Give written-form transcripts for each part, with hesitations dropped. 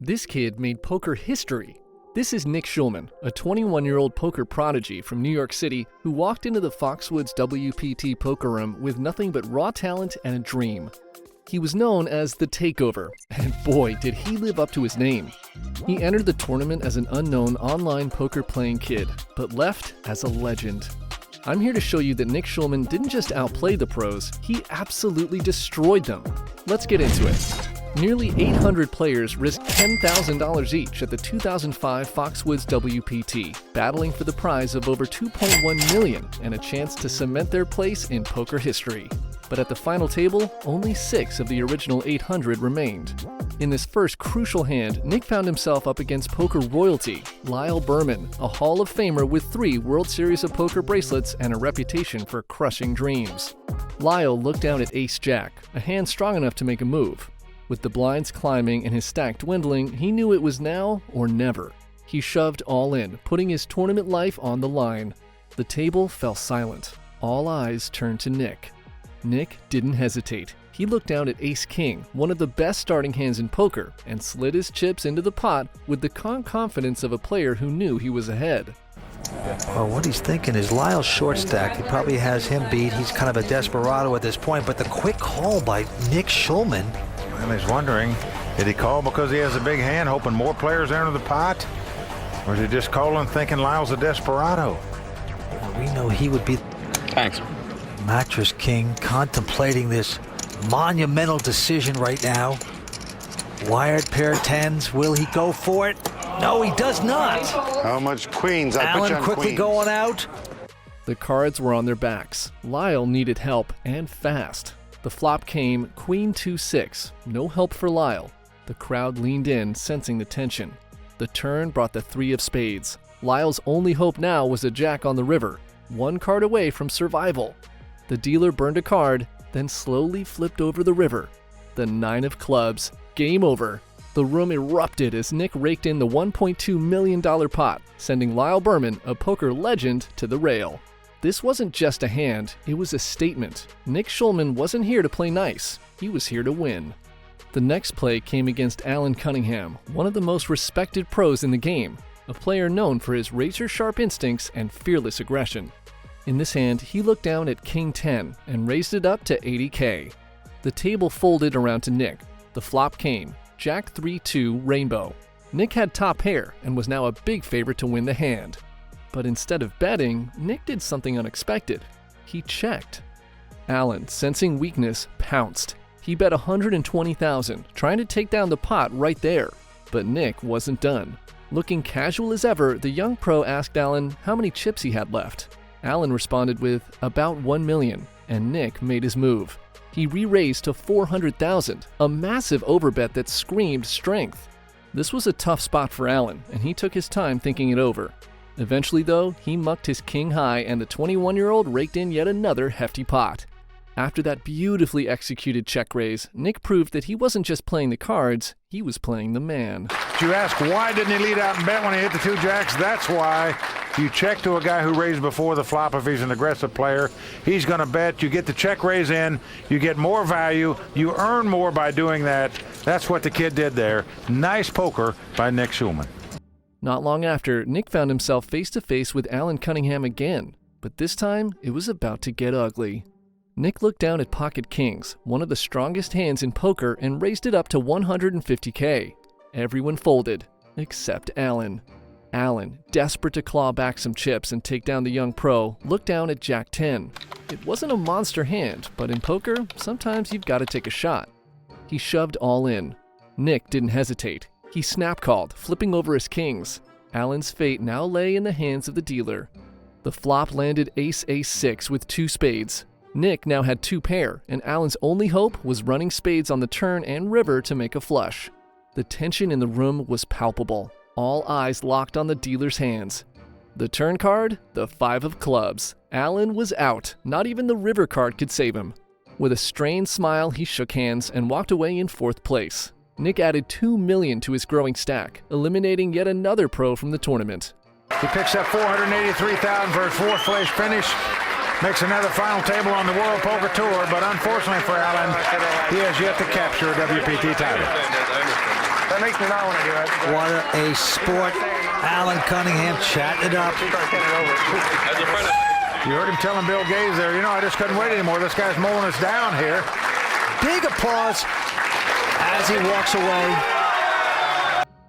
This kid made poker history. This is Nick Schulman, a 21-year-old poker prodigy from New York City who walked into the Foxwoods WPT poker room with nothing but raw talent and a dream. He was known as The Takeover, and boy, did he live up to his name. He entered the tournament as an unknown online poker playing kid, but left as a legend. I'm here to show you that Nick Schulman didn't just outplay the pros, he absolutely destroyed them. Let's get into it. Nearly 800 players risked $10,000 each at the 2005 Foxwoods WPT, battling for the prize of over $2.1 million and a chance to cement their place in poker history. But at the final table, only 6 of the original 800 remained. In this first crucial hand, Nick found himself up against poker royalty, Lyle Berman, a Hall of Famer with 3 World Series of Poker bracelets and a reputation for crushing dreams. Lyle looked down at Ace-Jack, a hand strong enough to make a move. With the blinds climbing and his stack dwindling, he knew it was now or never. He shoved all in, putting his tournament life on the line. The table fell silent. All eyes turned to Nick. Nick didn't hesitate. He looked down at Ace-King, one of the best starting hands in poker, and slid his chips into the pot with the calm confidence of a player who knew he was ahead. Well, what he's thinking is Lyle's short stack. He probably has him beat. He's kind of a desperado at this point, but the quick call by Nick Schulman. And he's wondering, did he call because he has a big hand, hoping more players enter the pot? Or is he just calling thinking Lyle's a desperado? We know he would be Mattress King, contemplating this monumental decision right now. Wired pair of 10s. Will he go for it? No, he does not. How much queens? I put you Allen on quickly queens. going out. The cards were on their backs. Lyle needed help, and fast. The flop came Queen 2-6. No help for Lyle. The crowd leaned in, sensing the tension. The turn brought the 3 of spades. Lyle's only hope now was a jack on the river, 1 card away from survival. The dealer burned a card, then slowly flipped over the river. The 9 of clubs. Game over. The room erupted as Nick raked in the $1.2 million pot, sending Lyle Berman, a poker legend, to the rail. This wasn't just a hand, it was a statement. Nick Schulman wasn't here to play nice, he was here to win. The next play came against Alan Cunningham, one of the most respected pros in the game, a player known for his razor-sharp instincts and fearless aggression. In this hand, he looked down at King 10 and raised it up to $80K. The table folded around to Nick. The flop came, Jack 3-2 Rainbow. Nick had top pair and was now a big favorite to win the hand. But instead of betting, Nick did something unexpected. He checked. Alan, sensing weakness, pounced. He bet $120,000, trying to take down the pot right there. But Nick wasn't done. Looking casual as ever, the young pro asked Alan how many chips he had left. Alan responded with about 1 million, and Nick made his move. He re-raised to $400,000, a massive overbet that screamed strength. This was a tough spot for Alan, and he took his time thinking it over. Eventually, though, he mucked his king high and the 21-year-old raked in yet another hefty pot. After that beautifully executed check raise, Nick proved that he wasn't just playing the cards, he was playing the man. You ask why didn't he lead out and bet when he hit the 2 jacks? That's why. You check to a guy who raised before the flop if he's an aggressive player. He's going to bet. You get the check raise in. You get more value. You earn more by doing that. That's what the kid did there. Nice poker by Nick Schulman. Not long after, Nick found himself face-to-face with Alan Cunningham again, but this time it was about to get ugly. Nick looked down at pocket kings, one of the strongest hands in poker, and raised it up to $150K. Everyone folded, except Alan. Alan, desperate to claw back some chips and take down the young pro, looked down at Jack 10. It wasn't a monster hand, but in poker, sometimes you've got to take a shot. He shoved all in. Nick didn't hesitate. He snap-called, flipping over his kings. Alan's fate now lay in the hands of the dealer. The flop landed Ace-Ace-6 with 2 spades. Nick now had 2 pair, and Alan's only hope was running spades on the turn and river to make a flush. The tension in the room was palpable. All eyes locked on the dealer's hands. The turn card, the 5 of clubs. Alan was out. Not even the river card could save him. With a strained smile, he shook hands and walked away in 4th place. Nick added $2 million to his growing stack, eliminating yet another pro from the tournament. He picks up $483,000 for his 4th place finish. Makes another final table on the World Poker Tour, but unfortunately for Alan, he has yet to capture a WPT title. makes me not want to do it. What a sport. Alan Cunningham chatting it up. You heard him telling Bill Gaze there, I just couldn't wait anymore. This guy's mowing us down here. Big applause as he walks away.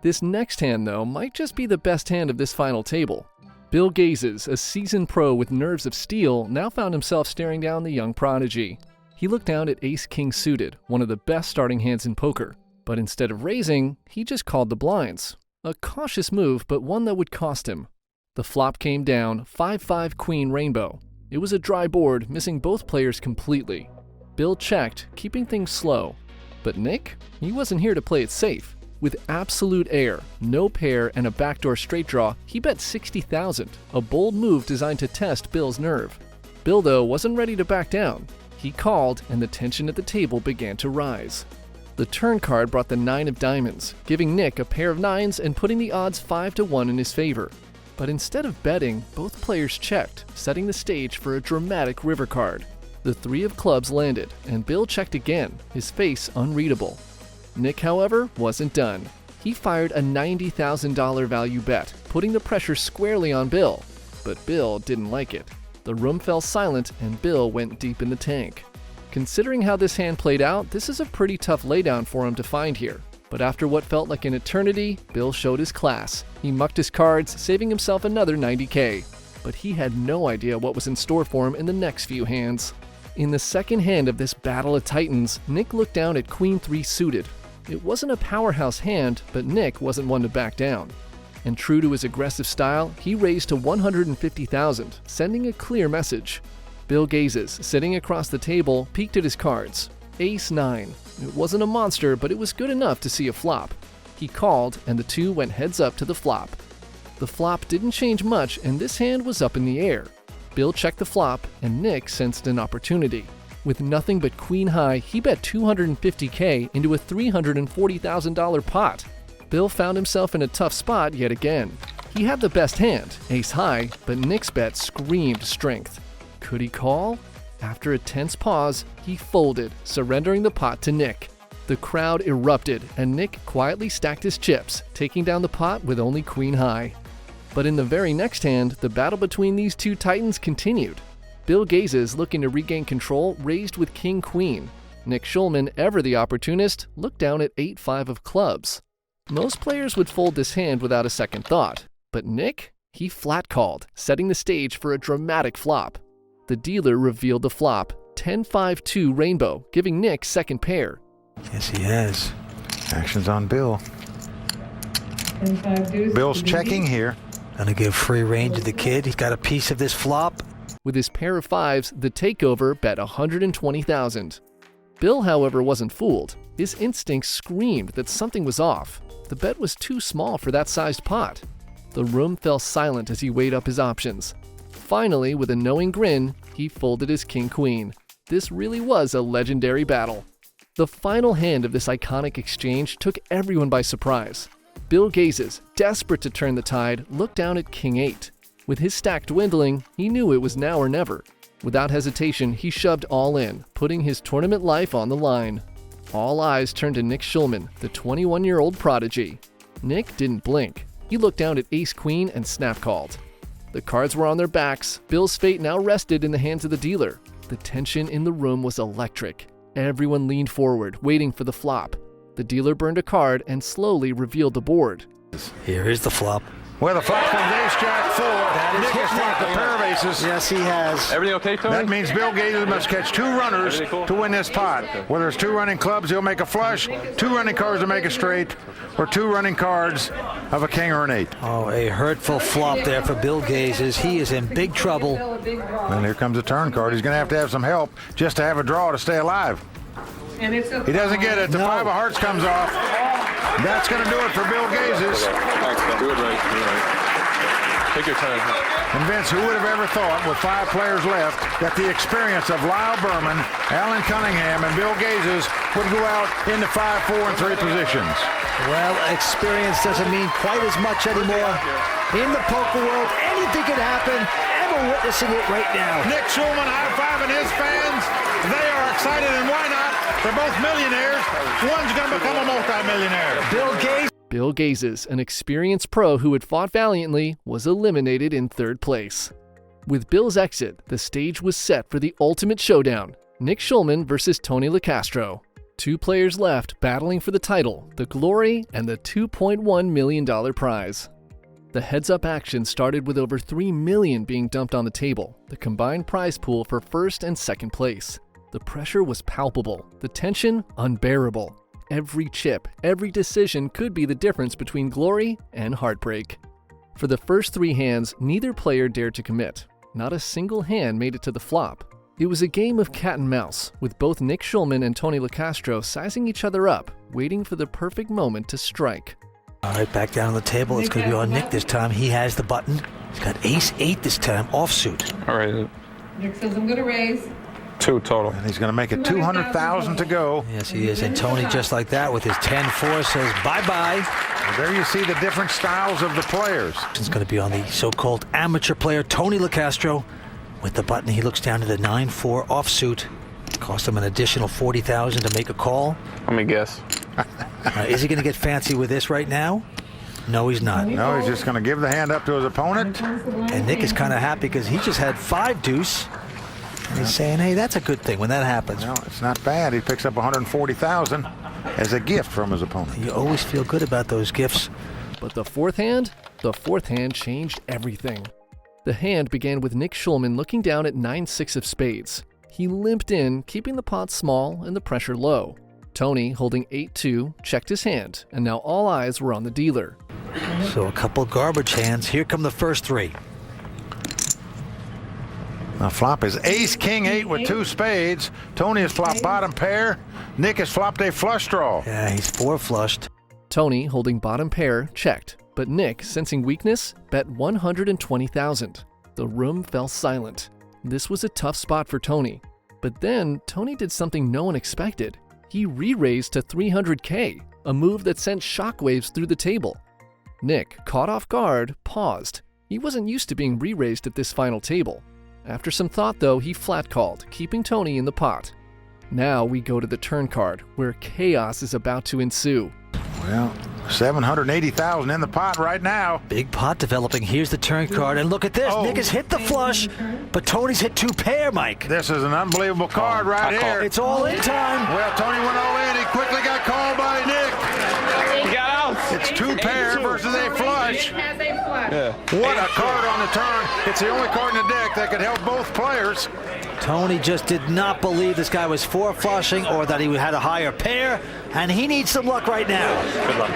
This next hand, though, might just be the best hand of this final table. Bill Gazes, a seasoned pro with nerves of steel, now found himself staring down the young prodigy. He looked down at ace-king suited, one of the best starting hands in poker. But instead of raising, he just called the blinds. A cautious move, but one that would cost him. The flop came down, 5-5 queen rainbow. It was a dry board, missing both players completely. Bill checked, keeping things slow. But Nick? He wasn't here to play it safe. With absolute air, no pair, and a backdoor straight draw, he bet $60,000, a bold move designed to test Bill's nerve. Bill, though, wasn't ready to back down. He called, and the tension at the table began to rise. The turn card brought the 9 of diamonds, giving Nick a pair of 9s and putting the odds 5-1 in his favor. But instead of betting, both players checked, setting the stage for a dramatic river card. The 3 of clubs landed, and Bill checked again, his face unreadable. Nick, however, wasn't done. He fired a $90,000 value bet, putting the pressure squarely on Bill. But Bill didn't like it. The room fell silent and Bill went deep in the tank. Considering how this hand played out, this is a pretty tough laydown for him to find here. But after what felt like an eternity, Bill showed his class. He mucked his cards, saving himself another $90K. But he had no idea what was in store for him in the next few hands. In the second hand of this battle of titans, Nick looked down at Queen 3 suited. It wasn't a powerhouse hand, but Nick wasn't one to back down. And true to his aggressive style, he raised to $150,000, sending a clear message. Bill Gazes, sitting across the table, peeked at his cards. Ace-9. It wasn't a monster, but it was good enough to see a flop. He called, and the 2 went heads up to the flop. The flop didn't change much, and this hand was up in the air. Bill checked the flop, and Nick sensed an opportunity. With nothing but queen high, he bet $250K into a $340,000 pot. Bill found himself in a tough spot yet again. He had the best hand, ace high, but Nick's bet screamed strength. Could he call? After a tense pause, he folded, surrendering the pot to Nick. The crowd erupted, and Nick quietly stacked his chips, taking down the pot with only queen high. But in the very next hand, the battle between these two titans continued. Bill Gazes, looking to regain control, raised with king-queen. Nick Schulman, ever the opportunist, looked down at 8-5 of clubs. Most players would fold this hand without a second thought, but Nick? He flat-called, setting the stage for a dramatic flop. The dealer revealed the flop, 10-5-2 rainbow, giving Nick second pair. Yes, he has. Action's on Bill. Bill's checking here. Gonna give free range to the kid. He's got a piece of this flop. With his pair of 5s, the takeover bet $120,000. Bill, however, wasn't fooled. His instincts screamed that something was off. The bet was too small for that sized pot. The room fell silent as he weighed up his options. Finally, with a knowing grin, he folded his king-queen. This really was a legendary battle. The final hand of this iconic exchange took everyone by surprise. Bill Gazes, desperate to turn the tide, looked down at king 8. With his stack dwindling, he knew it was now or never. Without hesitation, he shoved all in, putting his tournament life on the line. All eyes turned to Nick Schulman, the 21-year-old prodigy. Nick didn't blink. He looked down at ace-queen and snap-called. The cards were on their backs. Bill's fate now rested in the hands of the dealer. The tension in the room was electric. Everyone leaned forward, waiting for the flop. The dealer burned a card and slowly revealed the board. Here is the flop. Well, the flop comes ace-jack 4. Nick has flopped a pair of aces. Yes, he has. Everything okay, Tony? That means Bill Gazes must catch 2 runners to win this pot. Whether it's 2 running clubs, he'll make a flush, 2 running cards to make a straight, or 2 running cards of a king or an 8. Oh, a hurtful flop there for Bill Gazes. He is in big trouble. And here comes a turn card. He's going to have some help just to have a draw to stay alive. He doesn't get it. The 5 of hearts comes off. That's going to do it for Bill Gazes. Do it right. Take your time. And Vince, who would have ever thought, with 5 players left, that the experience of Lyle Berman, Alan Cunningham, and Bill Gazes would go out into 5, 4, and 3 positions? Well, experience doesn't mean quite as much anymore. In the poker world, anything can happen, and we're witnessing it right now. Nick Schulman high-fiving his fans. They are excited, and why not? They're both millionaires. One's going to become a multimillionaire. Bill Gazes, an experienced pro who had fought valiantly, was eliminated in third place. With Bill's exit, the stage was set for the ultimate showdown, Nick Schulman versus Tony LaCastro. 2 players left battling for the title, the glory, and the $2.1 million prize. The heads-up action started with over $3 million being dumped on the table, the combined prize pool for first and second place. The pressure was palpable, the tension unbearable. Every chip, every decision could be the difference between glory and heartbreak. For the first 3 hands, neither player dared to commit. Not a single hand made it to the flop. It was a game of cat and mouse, with both Nick Schulman and Tony LaCastro sizing each other up, waiting for the perfect moment to strike. All right, back down on the table. It's going to be on Nick this time. He has the button. He's got ace-8 this time, offsuit. All right. Nick says I'm going to raise. 2 total. And he's going to make it 200,000 to go. Yes, he is. And Tony, just like that, with his 10-4, says bye-bye. Well, there you see the different styles of the players. It's going to be on the so-called amateur player, Tony LaCastro. With the button, he looks down to the 9-4 offsuit. Cost him an additional $40,000 to make a call. Let me guess. Is he going to get fancy with this right now? No, he's not. No, he's just going to give the hand up to his opponent. And Nick is kind of happy because he just had 5 deuce. And he's saying, hey, that's a good thing when that happens. No, it's not bad. He picks up $140,000 as a gift from his opponent. You always feel good about those gifts. But the fourth hand changed everything. The hand began with Nick Schulman looking down at 9-6 of spades. He limped in, keeping the pot small and the pressure low. Tony, holding 8-2, checked his hand, and now all eyes were on the dealer. So a couple garbage hands. Here come the first 3. The flop is ace-king-8 with 2 spades. Tony has flopped bottom pair. Nick has flopped a flush draw. Yeah, he's 4 flushed. Tony, holding bottom pair, checked, but Nick, sensing weakness, bet $120,000. The room fell silent. This was a tough spot for Tony. But then, Tony did something no one expected. He re-raised to $300K, a move that sent shockwaves through the table. Nick, caught off guard, paused. He wasn't used to being re-raised at this final table. After some thought, though, he flat-called, keeping Tony in the pot. Now we go to the turn card, where chaos is about to ensue. Well, $780,000 in the pot right now. Big pot developing. Here's the turn card, and look at this. Oh. Nick has hit the flush, but Tony's hit 2 pair, Mike. This is an unbelievable card right here. It's all in time. Well, Tony went all in. He quickly got called by Nick. He got out. It's 2 pair versus a flush. Has a flush. Yeah. What a card on the turn. It's the only card in the deck that could help both players. Tony just did not believe this guy was 4 flushing or that he had a higher pair, and he needs some luck right now. Good luck.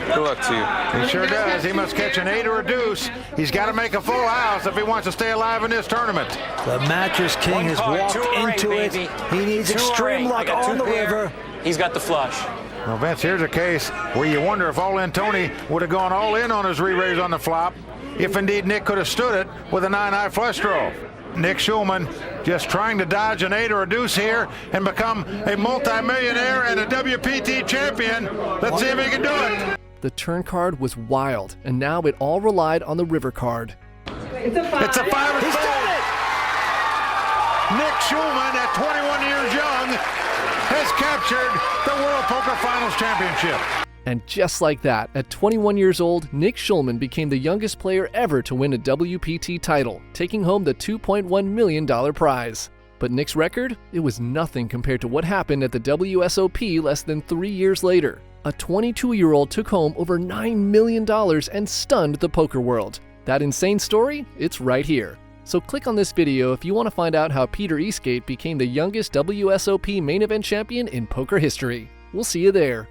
Good luck to you. He sure does. He must catch an 8 or a deuce. He's got to make a full house if he wants to stay alive in this tournament. The Mattress King has walked into it. He needs extreme luck on the river. He's got the flush. Well, Vince, here's a case where you wonder if All-In Tony would have gone all in on his re-raise on the flop if indeed Nick could have stood it with a 9-high flush draw. Nick Schulman just trying to dodge an 8 or a deuce here and become a multimillionaire and a WPT champion. Let's see if he can do it. The turn card was wild, and now it all relied on the river card. It's a 5. It's a 5 of He's spades. done it! Nick Schulman, at 21 years young, has captured the World Poker Finals Championship. And just like that, at 21 years old, Nick Schulman became the youngest player ever to win a WPT title, taking home the $2.1 million prize. But Nick's record? It was nothing compared to what happened at the WSOP less than 3 years later. A 22-year-old took home over $9 million and stunned the poker world. That insane story? It's right here. So click on this video if you want to find out how Peter Eastgate became the youngest WSOP main event champion in poker history. We'll see you there.